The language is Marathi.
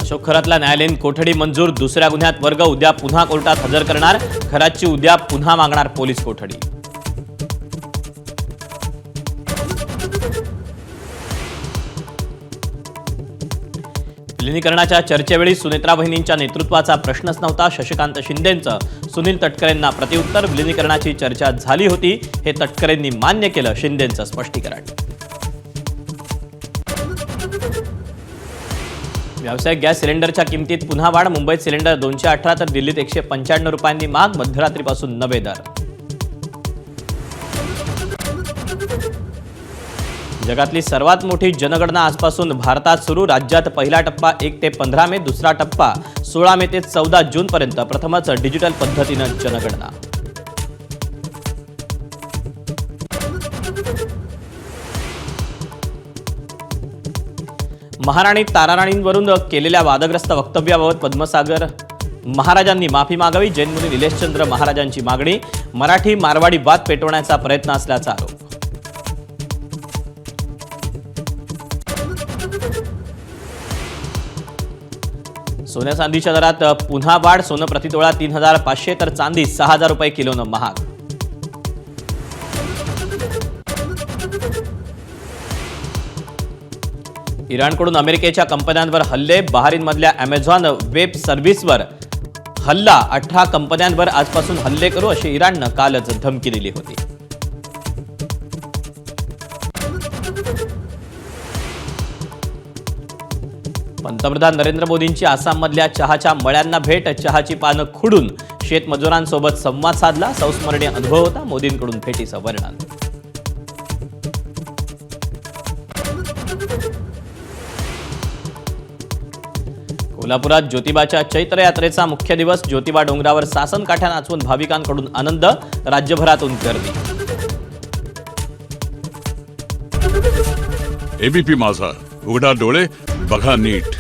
अशोक खरातला न्यायालयीन कोठडी मंजूर. दुसऱ्या गुन्ह्यात वर्ग उद्या पुन्हा कोर्टात हजर करणार. खरातची उद्या पुन्हा मागणार पोलीस कोठडी. विलिनीकरणाच्या चर्चेवेळी सुनेत्रा बहिणींच्या नेतृत्वाचा प्रश्नच नव्हता. शशिकांत शिंदेंचं सुनील तटकरेंना प्रतिउत्तर. विलिनीकरणाची चर्चा झाली होती, हे तटकरेंनी मान्य केलं. शिंदेंचं स्पष्टीकरण. व्यावसायिक गॅस सिलेंडरच्या किमतीत पुन्हा वाढ. मुंबईत सिलेंडर 218 तर दिल्लीत 195 रुपयांनी महाग. मध्यरात्रीपासून नवे दर. जगातली सर्वात मोठी जनगणना आजपासून भारतात सुरू. राज्यात पहिला टप्पा 1 ते 15 मे, दुसरा टप्पा 16 मे ते 14 जून पर्यंत. प्रथमच डिजिटल पद्धतीनं जनगणना. महाराणी ताराराणींवरून केलेल्या वादग्रस्त वक्तव्याबाबत पद्मसागर महाराजांनी माफी मागावी. जैन मुनी निलेशचंद्र महाराजांची मागणी. मराठी मारवाडी वाद पेटवण्याचा प्रयत्न असल्याचा आरोप. सोन्या चांदीच्या दरात पुन्हा वाढ. सोनं प्रतितोळा 3,500 तर चांदी 6,000 रुपये किलोनं महाग. इराणकडून अमेरिकेच्या कंपन्यांवर हल्ले. बहारीनमधल्या अमेझॉन वेब सर्व्हिसवर हल्ला. 18 कंपन्यांवर आजपासून हल्ले करू अशी इराणनं कालच धमकी दिली होती. पंतप्रधान नरेंद्र मोदींची आसाममधल्या चहाच्या मळ्यांना भेट. चहाची पानं खुडून शेतमजुरांसोबत संवाद साधला. संस्मरणीय अनुभव होता. मोदींकडून भेटीचं वर्णन. कोल्हापुरात ज्योतिबाच्या चैत्र यात्रेचा मुख्य दिवस. ज्योतिबा डोंगरावर सासन काठ्या नाचवून भाविकांकडून आनंद. राज्यभरातून गर्दी. एबीपी माझा, उघडा डोळे बघा नीट.